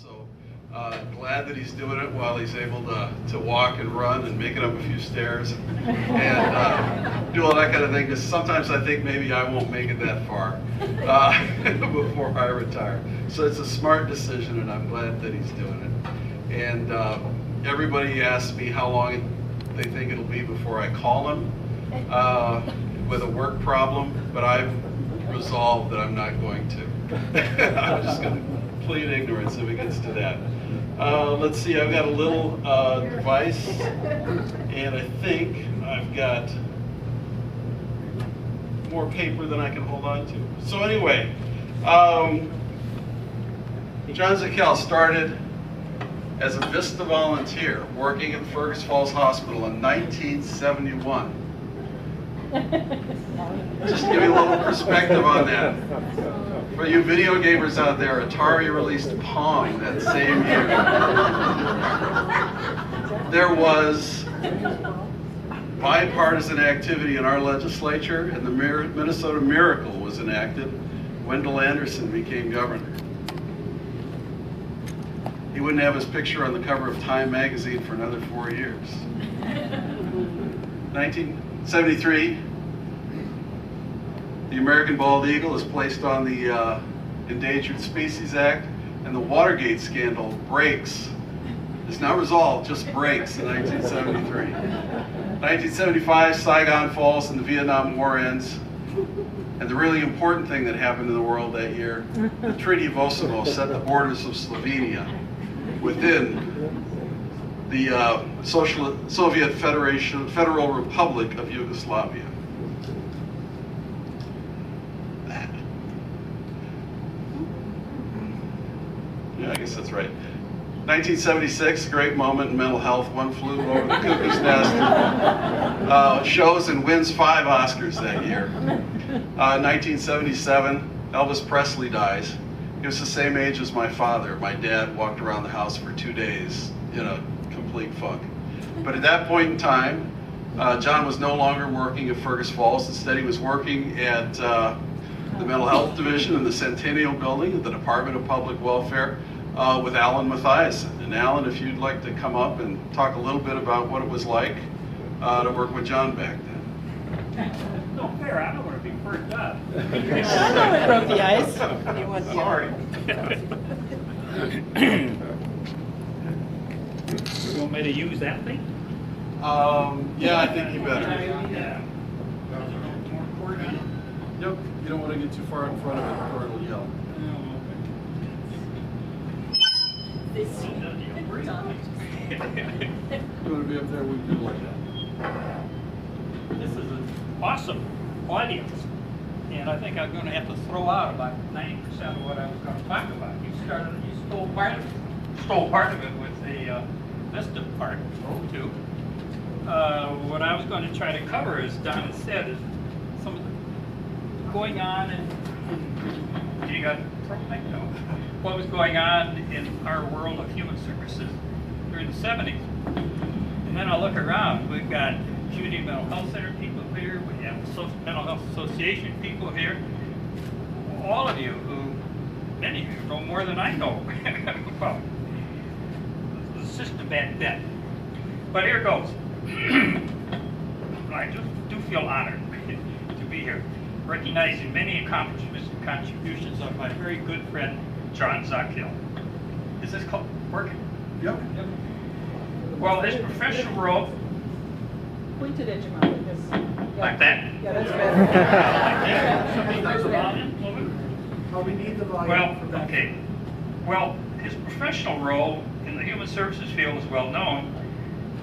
So glad that he's doing it while he's able to walk and run and make it up a few stairs and do all that kind of thing, because sometimes I think maybe I won't make it that far before I retire. So it's a smart decision, and I'm glad that he's doing it. And everybody asks me how long they think it'll be before I call him with a work problem, but I've resolved that I'm not going to. I'm just going to plead ignorance if it gets to that. Let's see, I've got a little device, and I think I've got more paper than I can hold on to. So anyway, John Zakel started as a VISTA volunteer working at Fergus Falls Hospital in 1971. Just to give you a little perspective on that. For you video gamers out there, Atari released Pong that same year. There was bipartisan activity in our legislature, and the Minnesota Miracle was enacted. Wendell Anderson became governor. He wouldn't have his picture on the cover of Time magazine for another 4 years. 1973, the American bald eagle is placed on the Endangered Species Act, and the Watergate scandal breaks. It's not resolved, just breaks in 1973. 1975, Saigon falls and the Vietnam War ends. And the really important thing that happened in the world that year, the Treaty of Osimo set the borders of Slovenia within the Soviet Federal Republic of Yugoslavia. Yeah, I guess that's right. 1976, a great moment in mental health. One flew over the cuckoo's nest. Shows and wins 5 Oscars that year. 1977, Elvis Presley dies. He was the same age as my father. My dad walked around the house for 2 days in a complete funk. But at that point in time, John was no longer working at Fergus Falls. Instead, he was working at the Mental Health Division in the Centennial Building at the Department of Public Welfare with Alan Mathiasen. And Alan, if you'd like to come up and talk a little bit about what it was like to work with John back then. No fair, I don't want to be burnt up. I know it broke the ice. Sorry. You want me to use that thing? Yeah, I think you better. Yeah. Yep, you don't want to get too far in front of it or it'll yell. You want to be up there, we can do like that. This is an awesome audience, and I think I'm going to have to throw out about 90% of what I was going to talk about. You stole part of it with the Vista part too. What I was going to try to cover, as Don has said, is some of the going on and you got what was going on in our world of human services during the 70s. And then I look around, we've got community mental health center people here, we have mental health association people here, all of you who, many of you know more than I know about the system back then. But here goes. I do feel honored to be here, recognizing many accomplishments and contributions of my very good friend, John Zakel. Is this working? Yep. Well, his professional role, Point it at your mouth. Yeah. like that. Yeah, that's better. Somebody knows the volume? Oh, we need the volume Well, for that. okay. Well, his professional role in the human services field is well known.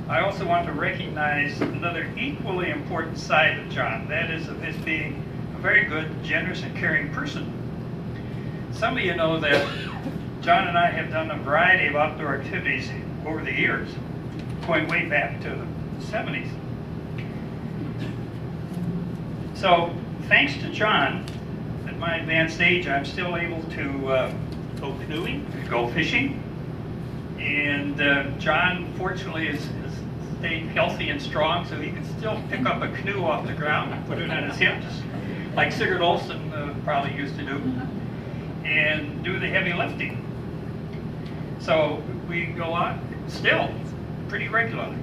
I also want to recognize another equally important side of John, that is of his being a very good, generous, and caring person. Some of you know that John and I have done a variety of outdoor activities over the years, going way back to the 70s. So, thanks to John, at my advanced age, I'm still able to go canoeing, go fishing, and John, fortunately, has stayed healthy and strong, so he can still pick up a canoe off the ground and put it on his hips, like Sigurd Olson probably used to do, and do the heavy lifting. So we go out still pretty regularly.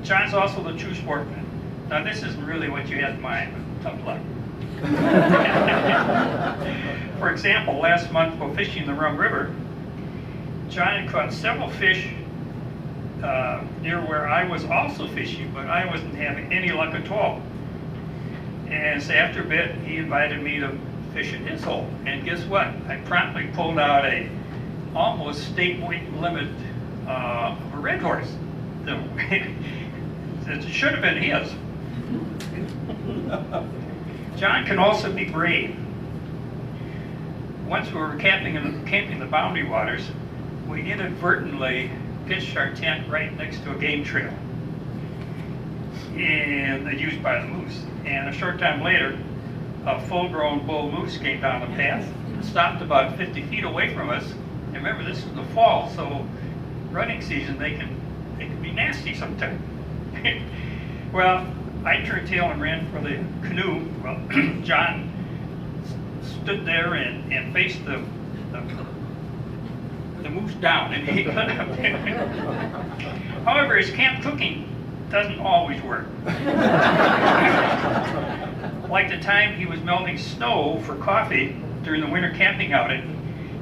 John's also the true sportsman. Now this isn't really what you had in mind, but tough luck. For example, last month while fishing the Rum River, John had caught several fish near where I was also fishing, but I wasn't having any luck at all. And so after a bit, he invited me to fish in his hole. And guess what? I promptly pulled out a almost state weight limit a red horse. It should have been his. John can also be brave. Once we were camping the Boundary Waters, we inadvertently pitched our tent right next to a game trail, and used by the moose. And a short time later, a full-grown bull moose came down the path, stopped about 50 feet away from us. And remember, this is the fall, so running season, they can be nasty sometimes. Well, I turned tail and ran for the canoe. Well, John stood there and faced the moose down, and he got up. However, his camp cooking doesn't always work. Like the time he was melting snow for coffee during the winter camping outing,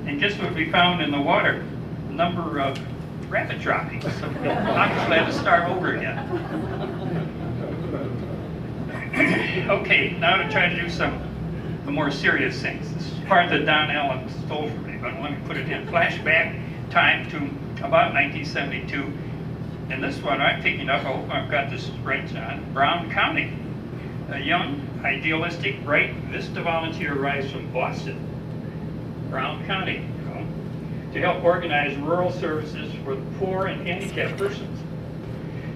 and guess what we found in the water? A number of rabbit droppings. So obviously I had to start over again. Okay, now to try to do the more serious things. This is part that Don Allen stole from me, but let me put it in. Flashback time to about 1972. And this one I'm picking up, I hope I've got this right, John. Brown County. A young, idealistic, bright Vista volunteer arrives from Boston, Brown County, to help organize rural services for the poor and handicapped persons.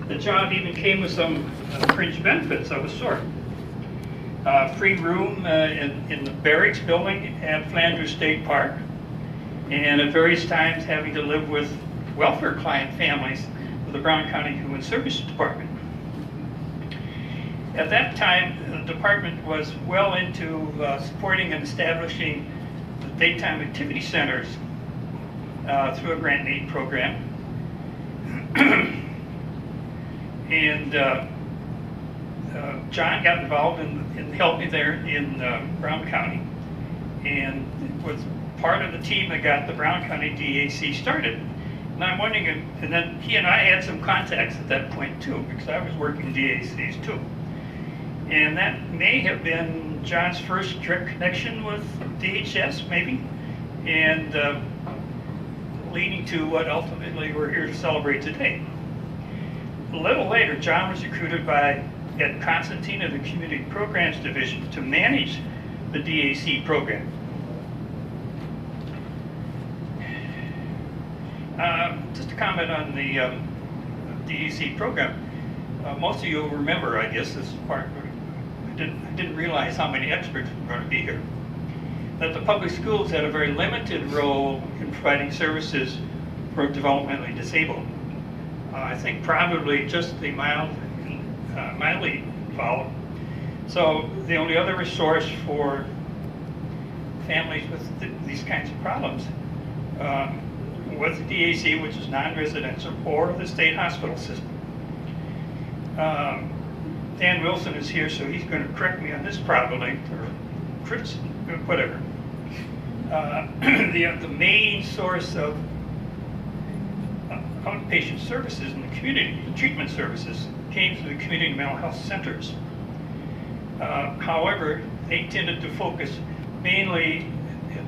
The job even came with some fringe benefits of a sort. Free room in the barracks building at Flanders State Park, and at various times having to live with welfare client families of the Brown County Human Services Department. At that time, the department was well into supporting and establishing the daytime activity centers through a grant and aid program. And John got involved in helping there in Brown County, and was part of the team that got the Brown County DAC started. And I'm wondering, and then he and I had some contacts at that point too, because I was working DACs too. And that may have been John's first direct connection with DHS, maybe, and leading to what ultimately we're here to celebrate today. A little later, John was recruited by Ed Constantine of the Community Programs Division to manage the DAC program. Just a comment on the DAC program. Most of you will remember, I guess, this part. I didn't realize how many experts were going to be here. That the public schools had a very limited role in providing services for developmentally disabled. I think probably just the mildly involved. So the only other resource for families with these kinds of problems was the DAC, which is non-residential, or the state hospital system. Dan Wilson is here, so he's going to correct me on this probably, or criticism, whatever. The main source of outpatient services in the community, treatment services, came through the community mental health centers. However, they tended to focus mainly,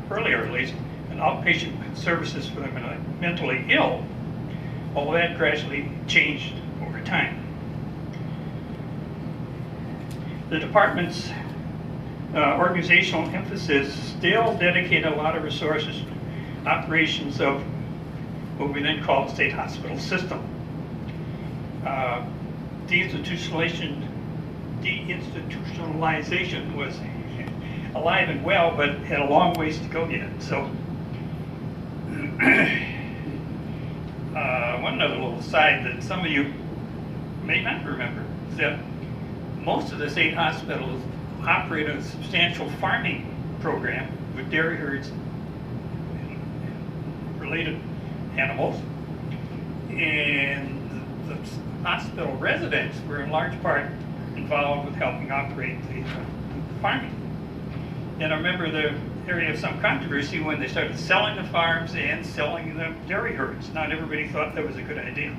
earlier at least, on outpatient services for the mentally ill, although that gradually changed over time. The department's organizational emphasis still dedicated a lot of resources to operations of what we then called the state hospital system. Deinstitutionalization was alive and well, but had a long ways to go yet. So, one other little side that some of you may not remember is that most of the state hospitals operate a substantial farming program with dairy herds related animals. And the hospital residents were in large part involved with helping operate the farming. And I remember the area of some controversy when they started selling the farms and selling the dairy herds. Not everybody thought that was a good idea.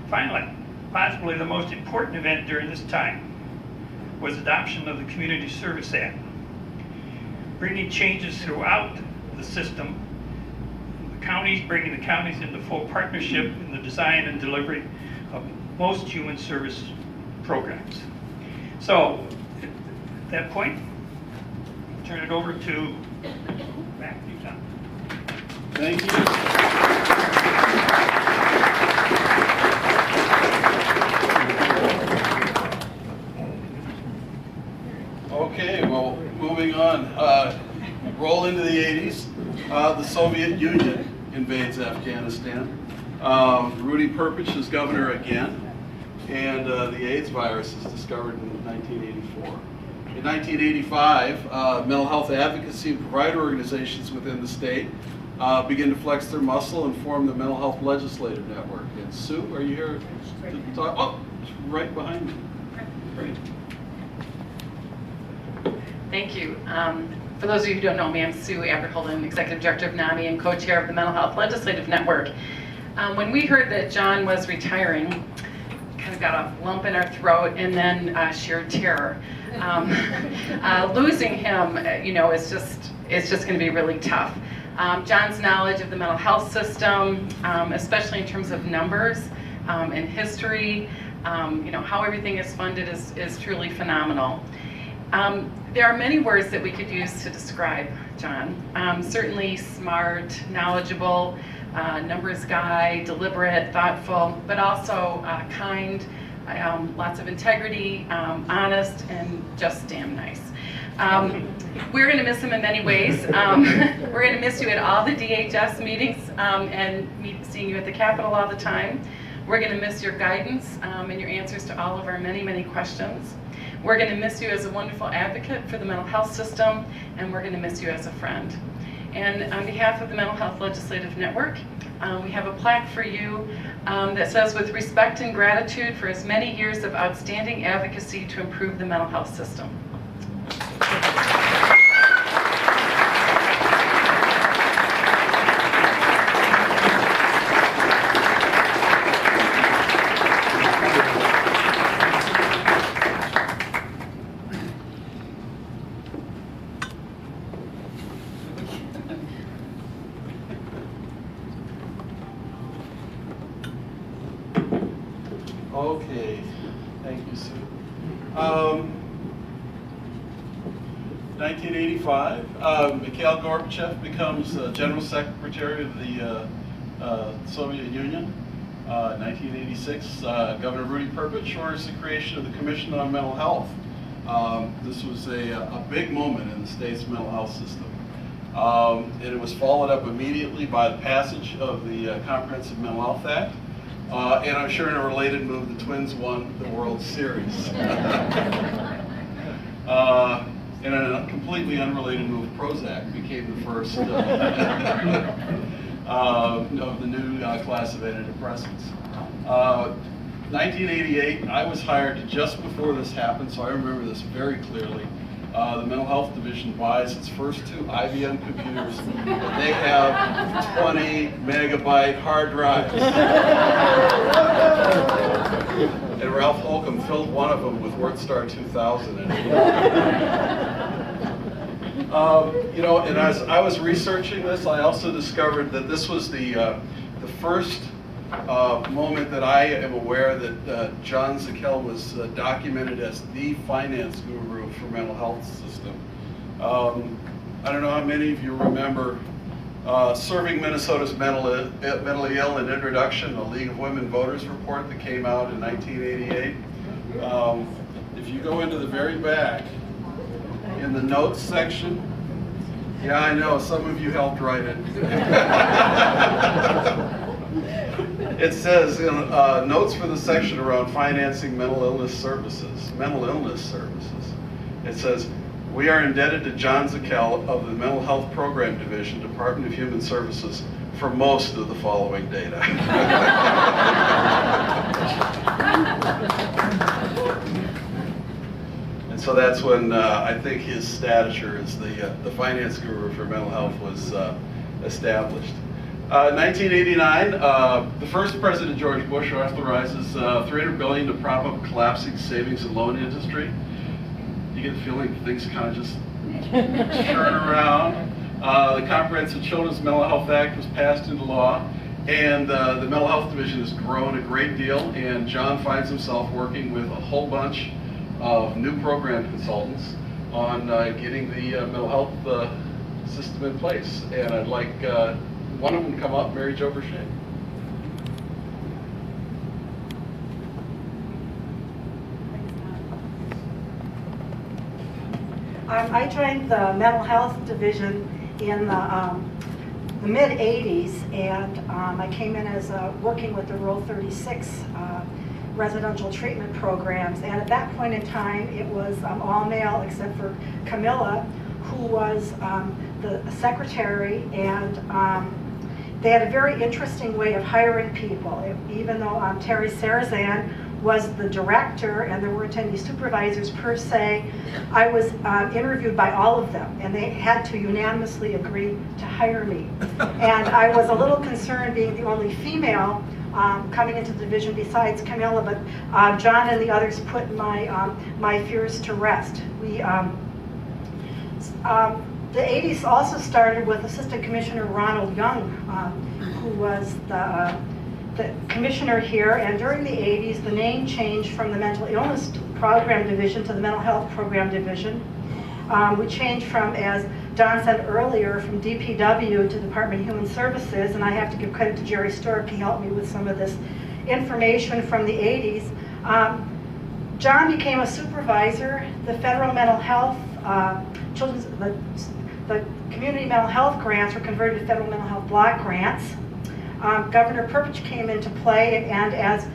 Finally, possibly the most important event during this time was adoption of the Community Service Act, bringing changes throughout the system, bringing the counties into full partnership in the design and delivery of most human service programs. So, at that point, I'll turn it over to back to you, John. Thank you. Okay, well, moving on. Roll into the 80s. The Soviet Union invades Afghanistan. Rudy Perpich is governor again, and the AIDS virus is discovered in 1984. In 1985, mental health advocacy and provider organizations within the state begin to flex their muscle and form the Mental Health Legislative Network. And Sue, are you here to talk? Oh, it's right behind me. Great. Thank you. For those of you who don't know me, I'm Sue Aberholden, Executive Director of NAMI and co-chair of the Mental Health Legislative Network. When we heard that John was retiring, kind of got a lump in our throat and then sheer terror. Losing him, it's just going to be really tough. John's knowledge of the mental health system, especially in terms of numbers and history, how everything is funded is truly phenomenal. There are many words that we could use to describe John. Certainly smart, knowledgeable, numbers guy, deliberate, thoughtful, but also kind, lots of integrity, honest, and just damn nice. We're going to miss him in many ways. We're going to miss you at all the DHS meetings and seeing you at the Capitol all the time. We're going to miss your guidance and your answers to all of our many, many questions. We're going to miss you as a wonderful advocate for the mental health system, and we're going to miss you as a friend. And on behalf of the Mental Health Legislative Network, we have a plaque for you that says, with respect and gratitude for his many years of outstanding advocacy to improve the mental health system. Okay, thank you, Sue. 1985, Mikhail Gorbachev becomes General Secretary of the Soviet Union. 1986, Governor Rudy Perpich orders the creation of the Commission on Mental Health. This was a big moment in the state's mental health system. And it was followed up immediately by the passage of the Comprehensive Mental Health Act. And I'm sure in a related move, the Twins won the World Series. In a completely unrelated move, Prozac became the first of the new class of antidepressants. 1988, I was hired just before this happened, so I remember this very clearly. The Mental Health Division buys its first 2 IBM computers. They have 20 megabyte hard drives. And Ralph Holcomb filled one of them with WordStar 2000. And as I was researching this, I also discovered that this was the first moment that I am aware that John Zakel was documented as the finance guru for mental health system. I don't know how many of you remember Serving Minnesota's Mentally Ill and Introduction, the League of Women Voters report that came out in 1988. If you go into the very back, in the notes section, yeah, I know, some of you helped write it. It says, notes for the section around financing mental illness services. It says, We are indebted to John Zakel of the Mental Health Program Division, Department of Human Services, for most of the following data. And so that's when I think his stature as the finance guru for mental health was established. 1989, the first President George Bush authorizes $300 billion to prop up a collapsing savings and loan industry. You get the feeling things kind of just turn around. The Comprehensive Children's Mental Health Act was passed into law, and the Mental Health Division has grown a great deal, and John finds himself working with a whole bunch of new program consultants on getting the mental health system in place. And I'd like one of them to come up, Mary Jo Berchet. I joined the mental health division in the mid-'80s, and I came in as working with the Rural 36 residential treatment programs. And at that point in time, it was all male except for Camilla, who was the secretary, and they had a very interesting way of hiring people. Even though Terry Sarazan was the director and there weren't any supervisors per se, I was interviewed by all of them, and they had to unanimously agree to hire me. And I was a little concerned being the only female coming into the division besides Camilla, but John and the others put my fears to rest. The 80s also started with Assistant Commissioner Ronald Young, who was the commissioner here, and during the 80s the name changed from the Mental Illness Program Division to the Mental Health Program Division. We changed from, as Don said earlier, from DPW to Department of Human Services, and I have to give credit to Jerry Stork. He helped me with some of this information from the 80s. John became a supervisor. The federal mental health, the community mental health grants were converted to federal mental health block grants. Governor Perpich came into play, and as